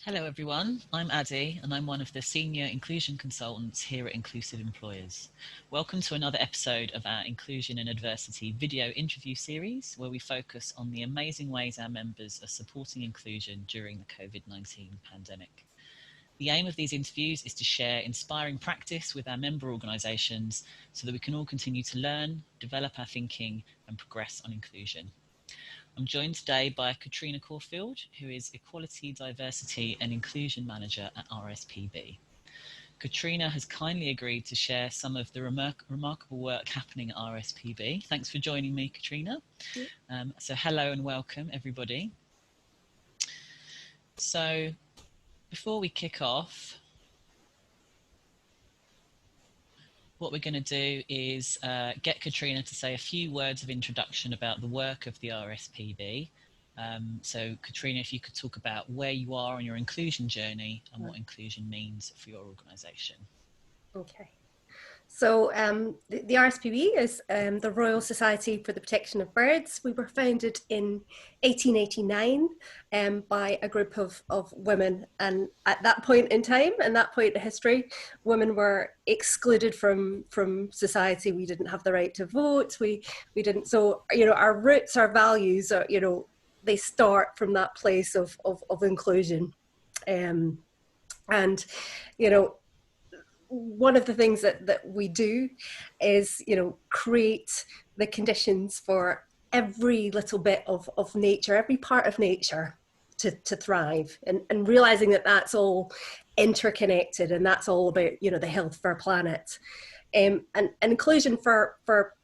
Hello everyone, I'm Addie and I'm one of the Senior Inclusion Consultants here at Inclusive Employers. Welcome to another episode of our Inclusion and Adversity video interview series where we focus on the amazing ways our members are supporting inclusion during the COVID-19 pandemic. The aim of these interviews is to share inspiring practice with our member organisations so that we can all continue to learn, develop our thinking and progress on inclusion. I'm joined today by Catriona Corfield, who is Equality, Diversity and Inclusion Manager at RSPB. Catriona has kindly agreed to share some of the remarkable work happening at RSPB. Thanks for joining me, Catriona. So hello and welcome, everybody. So before we kick off, what we're going to do is get Catriona to say a few words of introduction about the work of the RSPB. So Catriona, if you could talk about where you are on your inclusion journey and what inclusion means for your organisation. Okay. So the RSPB is the Royal Society for the Protection of Birds. We were founded in 1889 by a group of women, and at that point in time and that point in history, women were excluded from society. We didn't have the right to vote. We didn't. So our roots, our values are they start from that place of inclusion, and one of the things that we do is, create the conditions for every little bit of nature, every part of nature to thrive, and realizing that that's all interconnected and that's all about, the health of our planet. And inclusion for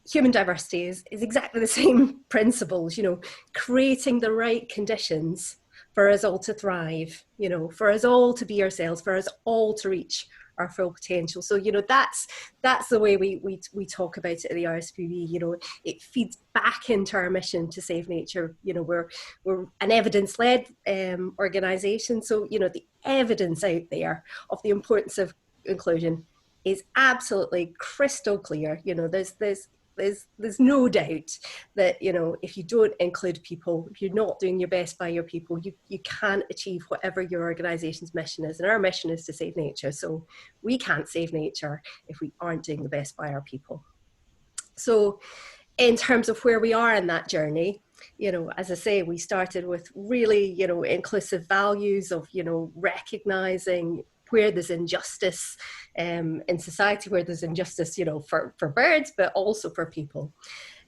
human diversity is exactly the same principles, creating the right conditions for us all to thrive, for us all to be ourselves, for us all to reach our full potential. So that's the way we talk about it at the RSPB. It feeds back into our mission to save nature. We're an evidence-led organisation, so the evidence out there of the importance of inclusion is absolutely crystal clear. There's no doubt that, if you don't include people, if you're not doing your best by your people, you can't achieve whatever your organisation's mission is. And our mission is to save nature. So we can't save nature if we aren't doing the best by our people. So in terms of where we are in that journey, as I say, we started with really, inclusive values of, recognising where there's injustice in society, where there's injustice, for birds, but also for people.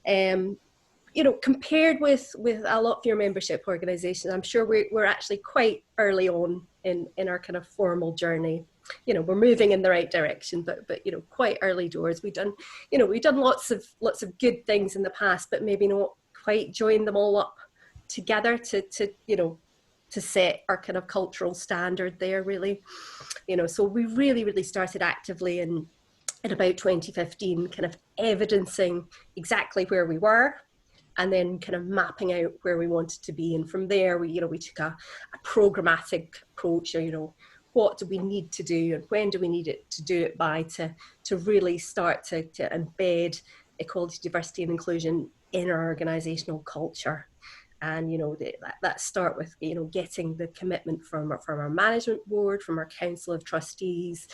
Compared with a lot of your membership organisations, I'm sure we're actually quite early on in our kind of formal journey. We're moving in the right direction, but quite early doors. We've done lots of good things in the past, but maybe not quite joined them all up together to set our kind of cultural standard there, really. So we really started actively in about 2015, kind of evidencing exactly where we were, and then kind of mapping out where we wanted to be. And from there, we took a programmatic approach. What do we need to do, and when do we need it to do it by, to really start to embed equality, diversity, and inclusion in our organisational culture. And that start with getting the commitment from our management board, from our council of trustees,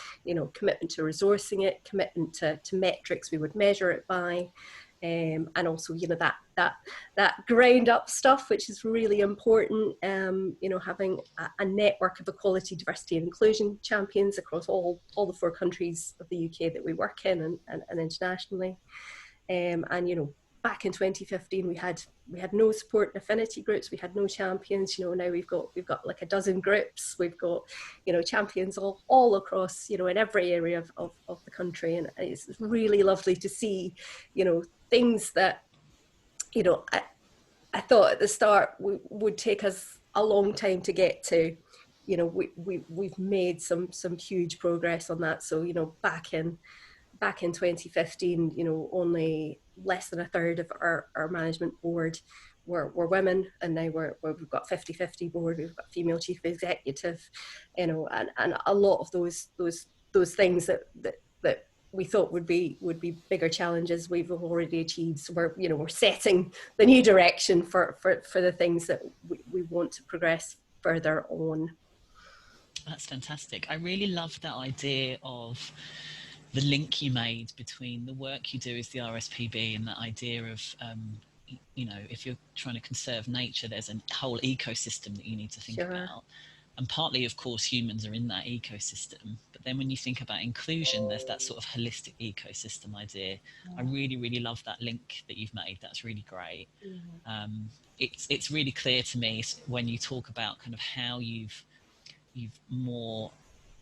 commitment to resourcing it, commitment to metrics we would measure it by, and also that ground up stuff, which is really important. Having a network of equality, diversity and inclusion champions across all the 4 countries of the UK that we work in, and internationally. Back in 2015, we had no support and affinity groups. We had no champions. Now we've got like a dozen groups. We've got champions all across in every area of the country, and it's really lovely to see things that I thought at the start would take us a long time to get to. We've made some huge progress on that. So back in 2015, only less than a third of our management board were women, and now we've got 50-50 board. We've got female chief executive, and a lot of those things that we thought would be bigger challenges we've already achieved. So we're setting the new direction for the things that we want to progress further on. That's fantastic. I really love that idea of the link you made between the work you do as the RSPB and that idea of, you know, if you're trying to conserve nature, there's a whole ecosystem that you need to think Sure. about. And partly, of course, humans are in that ecosystem. But then when you think about inclusion, there's that sort of holistic ecosystem idea. I really, really love that link that you've made. That's really great. It's really clear to me when you talk about kind of how you've more,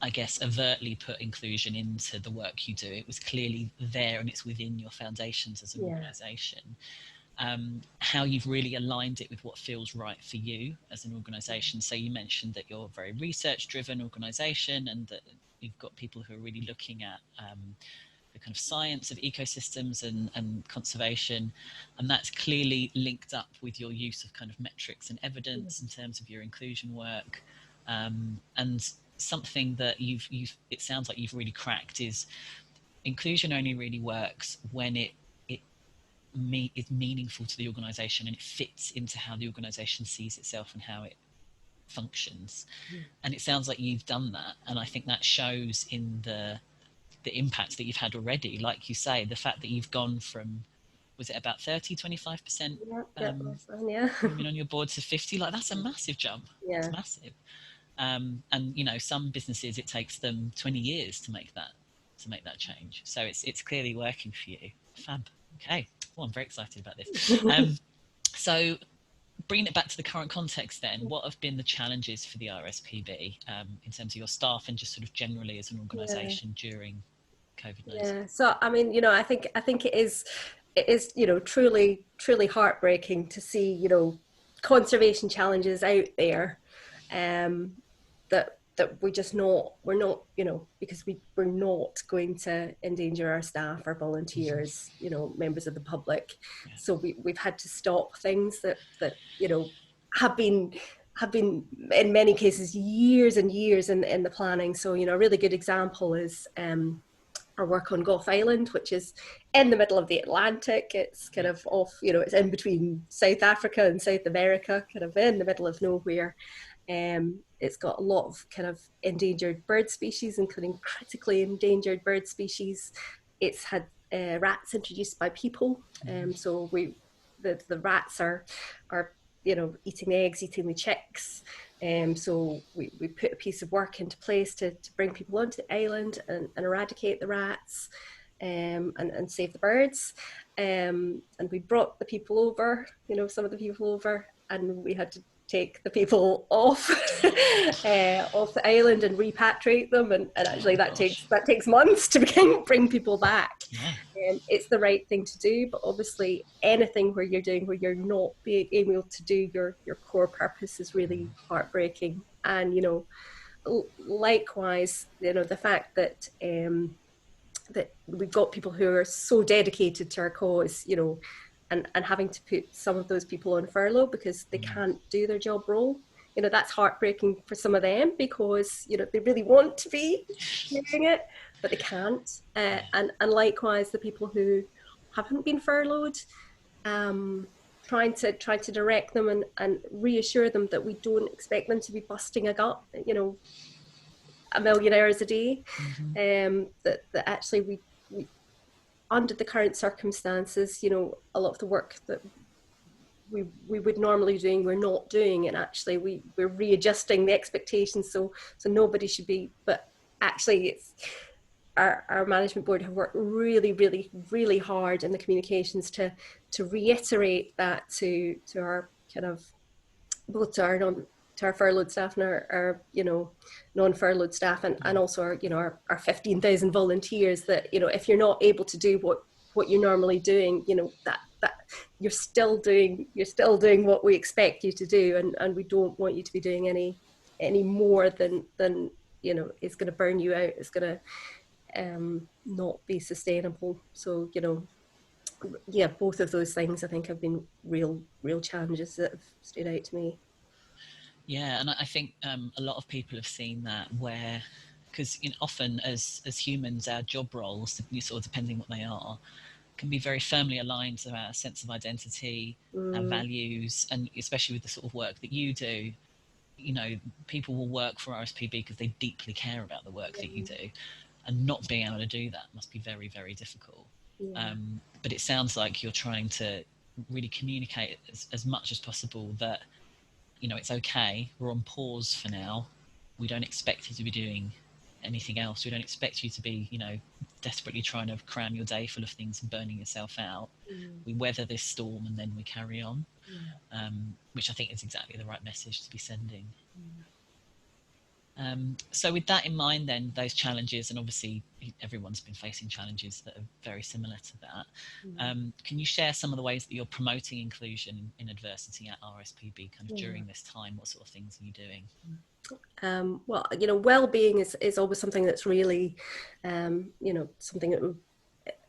I guess, overtly put inclusion into the work you do. It was clearly there and it's within your foundations as an organisation. How you've really aligned it with what feels right for you as an organisation. So you mentioned that you're a very research-driven organisation and that you've got people who are really looking at the kind of science of ecosystems and conservation, and that's clearly linked up with your use of kind of metrics and evidence in terms of your inclusion work. And something that you've it sounds like you've really cracked is inclusion only really works when it is meaningful to the organisation and it fits into how the organisation sees itself and how it functions. And it sounds like you've done that, and I think that shows in the impact that you've had already. Like you say, the fact that you've gone from, was it about 30-25% women on your board to 50, like that's a massive jump. It's massive. And you know, some businesses it takes them 20 years to make that change, so it's clearly working for you. Fab. Okay, well, I'm very excited about this. So bringing it back to the current context then, what have been the challenges for the RSPB in terms of your staff and just sort of generally as an organisation during COVID-19? So I mean, you know, I think it is, you know, truly heartbreaking to see, you know, conservation challenges out there that we're not, you know, because we're not going to endanger our staff, our volunteers, you know, members of the public. So we've had to stop things that you know have been in many cases years and years in the planning. So, you know, a really good example is our work on Gough Island, which is in the middle of the Atlantic. It's kind of off, you know, it's in between South Africa and South America, kind of in the middle of nowhere. It's got a lot of kind of endangered bird species, including critically endangered bird species. It's had rats introduced by people. So the rats are you know, eating the eggs, eating the chicks. So we put a piece of work into place to bring people onto the island and eradicate the rats and save the birds. And we brought the people over, you know, some of the people over, and we had to take the people off off the island and repatriate them, and actually that takes months to bring people back. It's the right thing to do, but obviously anything where you're not being able to do your core purpose is really heartbreaking. And you know, likewise, you know, the fact that that we've got people who are so dedicated to our cause, you know, and having to put some of those people on furlough because they can't do their job role. You know, that's heartbreaking for some of them because, you know, they really want to be doing it, but they can't. And likewise, the people who haven't been furloughed, trying to direct them and reassure them that we don't expect them to be busting a gut, you know, a million hours a day. That actually we under the current circumstances, you know, a lot of the work that we would normally doing, we're not doing, and actually we're readjusting the expectations so nobody should be, but actually it's our management board have worked really hard in the communications to reiterate that to our kind of both to our furloughed staff and our you know, non-furloughed staff, and also our, you know, our 15,000 volunteers, that, you know, if you're not able to do what you're normally doing, you know, that you're still doing what we expect you to do, and we don't want you to be doing any more than you know, is going to burn you out, is going to not be sustainable. So, you know, yeah, both of those things I think have been real challenges that have stood out to me. Yeah, and I think a lot of people have seen that, where, because, you know, often as humans, our job roles, sort of depending what they are, can be very firmly aligned to our sense of identity, our values, and especially with the sort of work that you do, you know, people will work for RSPB because they deeply care about the work that you do, and not being able to do that must be very, very difficult. But it sounds like you're trying to really communicate as much as possible that, you know, it's okay, we're on pause for now, we don't expect you to be doing anything else, we don't expect you to be, you know, desperately trying to cram your day full of things and burning yourself out. We weather this storm and then we carry on. Which I think is exactly the right message to be sending. So with that in mind then, those challenges, and obviously everyone's been facing challenges that are very similar to that, can you share some of the ways that you're promoting inclusion in adversity at RSPB kind of during this time? What sort of things are you doing? Well, you know, well-being is always something that's really, you know, something that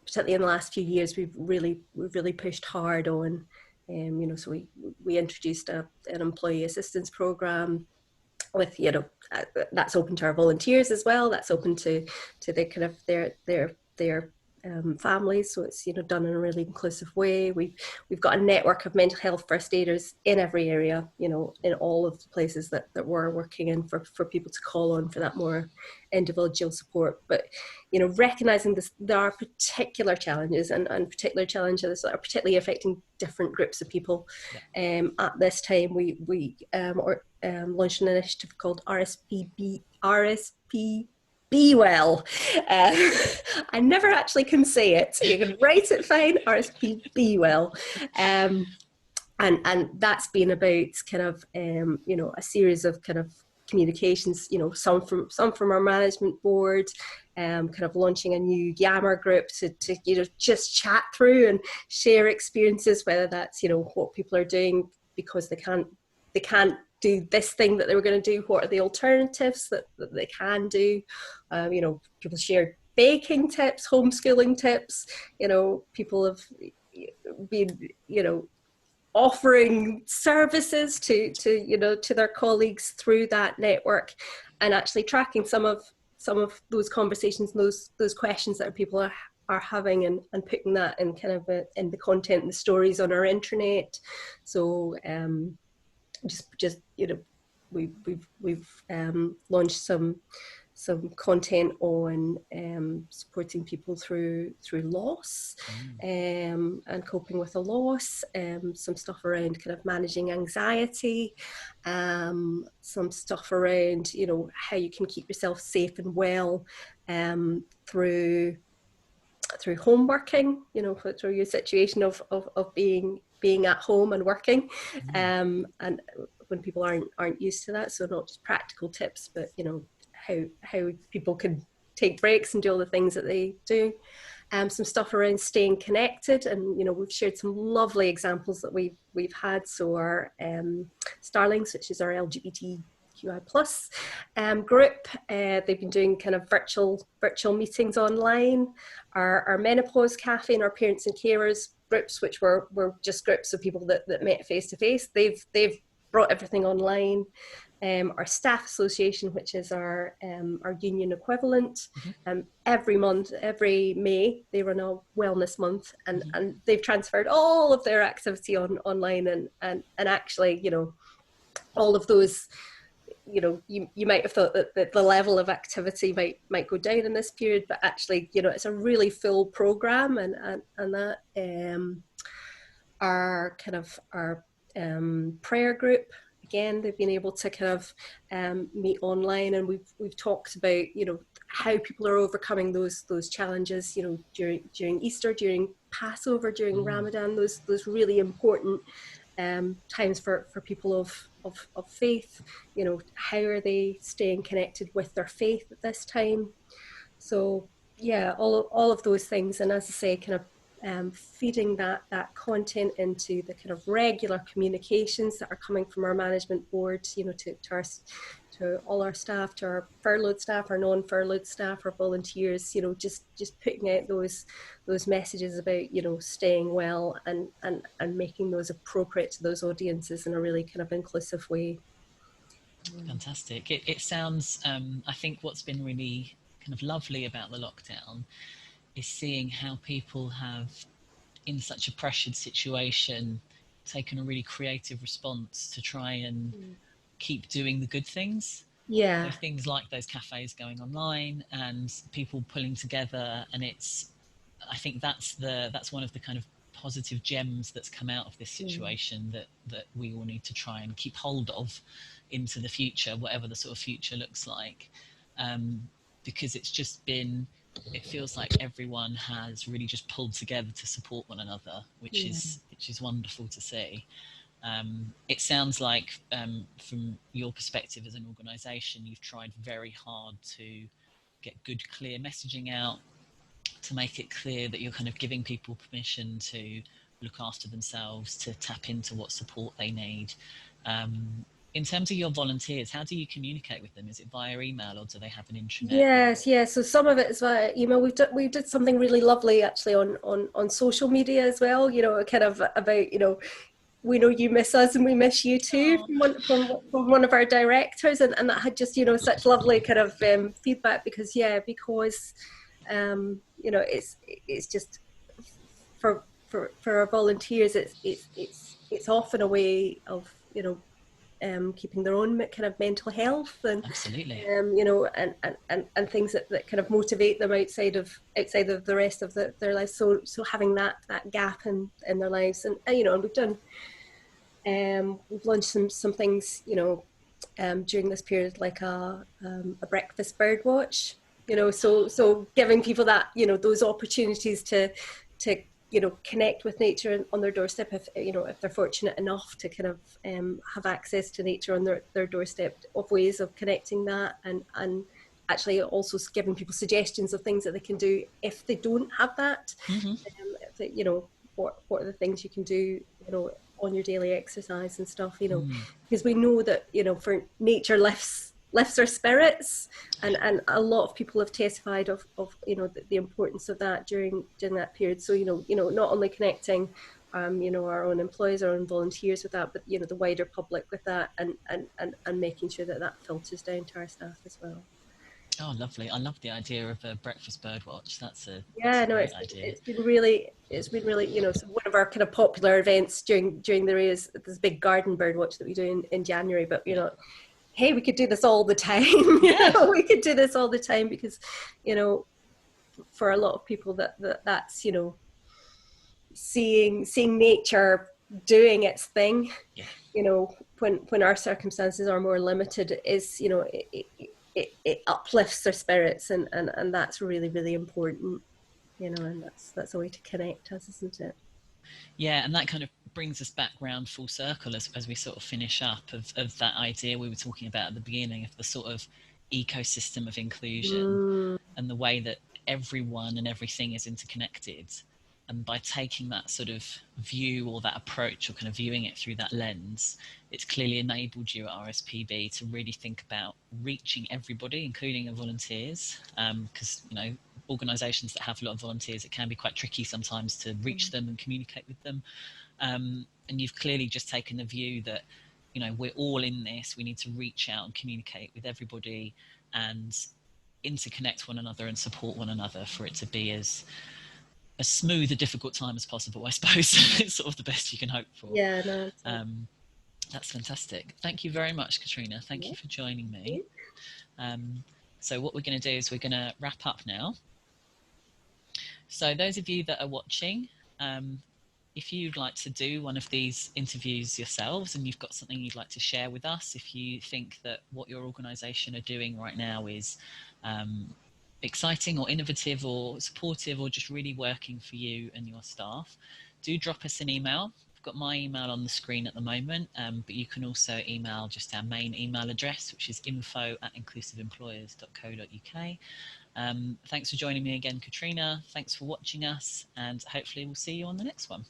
particularly in the last few years we've really pushed hard on. You know, so we introduced an employee assistance program with, you know, that's open to our volunteers as well. That's open to the kind of their families. So it's, you know, done in a really inclusive way. We've got a network of mental health first aiders in every area, you know, in all of the places that we're working in for people to call on for that more individual support. But, you know, recognizing this, there are particular challenges and particular challenges that are particularly affecting different groups of people. At this time, we launched an initiative called RSPB. Be well. I never actually can say it, so you can write it fine. RSP Be well. And that's been about kind of you know, a series of kind of communications, you know, some from our management board, kind of launching a new Yammer group to you know, just chat through and share experiences, whether that's, you know, what people are doing because they can't do this thing that they were going to do. What are the alternatives that they can do? You know, people share baking tips, homeschooling tips. You know, people have been, you know, offering services to you know, to their colleagues through that network, and actually tracking some of those conversations, those questions that people are having, and putting that in kind of in the content and the stories on our intranet. So just you know, we've launched some content on supporting people through loss, and coping with a loss, some stuff around kind of managing anxiety, some stuff around, you know, how you can keep yourself safe and well through home working, you know, through your situation of being at home and working, and when people aren't used to that. So not just practical tips, but, you know, how people can take breaks and do all the things that they do. Some stuff around staying connected, and, you know, we've shared some lovely examples that we've had. So our Starlings, which is our LGBTQI plus group, they've been doing kind of virtual meetings online. Our menopause cafe and our parents and carers groups, which were just groups of people that met face to face, they've brought everything online. Our staff association, which is our union equivalent, every month, every May, they run a wellness month, and they've transferred all of their activity online, and actually, you know, all of those, you know, you might have thought that the level of activity might go down in this period, but actually, you know, it's a really full program, and that our kind of our prayer group, again, they've been able to kind of meet online, and we've talked about, you know, how people are overcoming those challenges, you know, during Easter, during Passover, during Ramadan, those really important times for people of faith. You know, how are they staying connected with their faith at this time? So yeah, all of those things, and as I say, kind of feeding that content into the kind of regular communications that are coming from our management board, you know, to all our staff, to our furloughed staff, our non-furloughed staff, our volunteers, you know, just putting out those messages about, you know, staying well, and making those appropriate to those audiences in a really kind of inclusive way. Fantastic. It sounds, I think what's been really kind of lovely about the lockdown is seeing how people have, in such a pressured situation, taken a really creative response to try and keep doing the good things. Yeah. So things like those cafes going online and people pulling together, and I think that's one of the kind of positive gems that's come out of this situation that we all need to try and keep hold of into the future, whatever the sort of future looks like, because it feels like everyone has really just pulled together to support one another, which is wonderful to see. It sounds like, from your perspective as an organisation, you've tried very hard to get good, clear messaging out, to make it clear that you're kind of giving people permission to look after themselves, to tap into what support they need. In terms of your volunteers, how do you communicate with them? Is it via email, or do they have an intranet? Yes. So some of it is via email. We did something really lovely actually on social media as well. Kind of about we know you miss us and we miss you too, from one of our directors, and that had just such lovely kind of feedback, because it's just for our volunteers, it's often a way of keeping their own kind of mental health, and absolutely, and things that kind of motivate them outside of the rest of their lives. So having that gap in their lives, and we've launched some things during this period, like a breakfast bird watch. So giving people that those opportunities to connect with nature on their doorstep, if they're fortunate enough to kind of have access to nature on their doorstep, of ways of connecting that, and actually also giving people suggestions of things that they can do if they don't have that. What are the things you can do on your daily exercise and stuff, because we know that for nature lifts our spirits, and a lot of people have testified of the importance of that during that period. So not only connecting our own employees, our own volunteers with that, but the wider public with that, and making sure that filters down to our staff as well. Oh, lovely. I love the idea of a breakfast bird watch. That's a great idea. It's been really so one of our kind of popular events during the year is this big garden bird watch that we do in January. But hey, we could do this all the time. We could do this all the time, because for a lot of people that's seeing nature doing its thing. When our circumstances are more limited, is it uplifts their spirits, and that's really, really important, and that's a way to connect us, isn't it? Yeah, and that kind of brings us back round full circle as we sort of finish up of that idea we were talking about at the beginning, of the sort of ecosystem of inclusion, and the way that everyone and everything is interconnected. And by taking that sort of view, or that approach, or kind of viewing it through that lens, it's clearly enabled you at RSPB to really think about reaching everybody, including the volunteers, because organisations that have a lot of volunteers, it can be quite tricky sometimes to reach them and communicate with them. And you've clearly just taken the view that we're all in this, we need to reach out and communicate with everybody and interconnect one another and support one another, for it to be as smooth a difficult time as possible, I suppose. It's sort of the best you can hope for. That's fantastic. Thank you very much, Catriona. Thank you for joining me. So what we're going to do is we're going to wrap up now. So those of you that are watching, if you'd like to do one of these interviews yourselves, and you've got something you'd like to share with us, if you think that what your organisation are doing right now is exciting or innovative or supportive, or just really working for you and your staff, do drop us an email. I've got my email on the screen at the moment, but you can also email just our main email address, which is info@inclusiveemployers.co.uk. Thanks for joining me again, Catriona. Thanks for watching us, and hopefully we'll see you on the next one.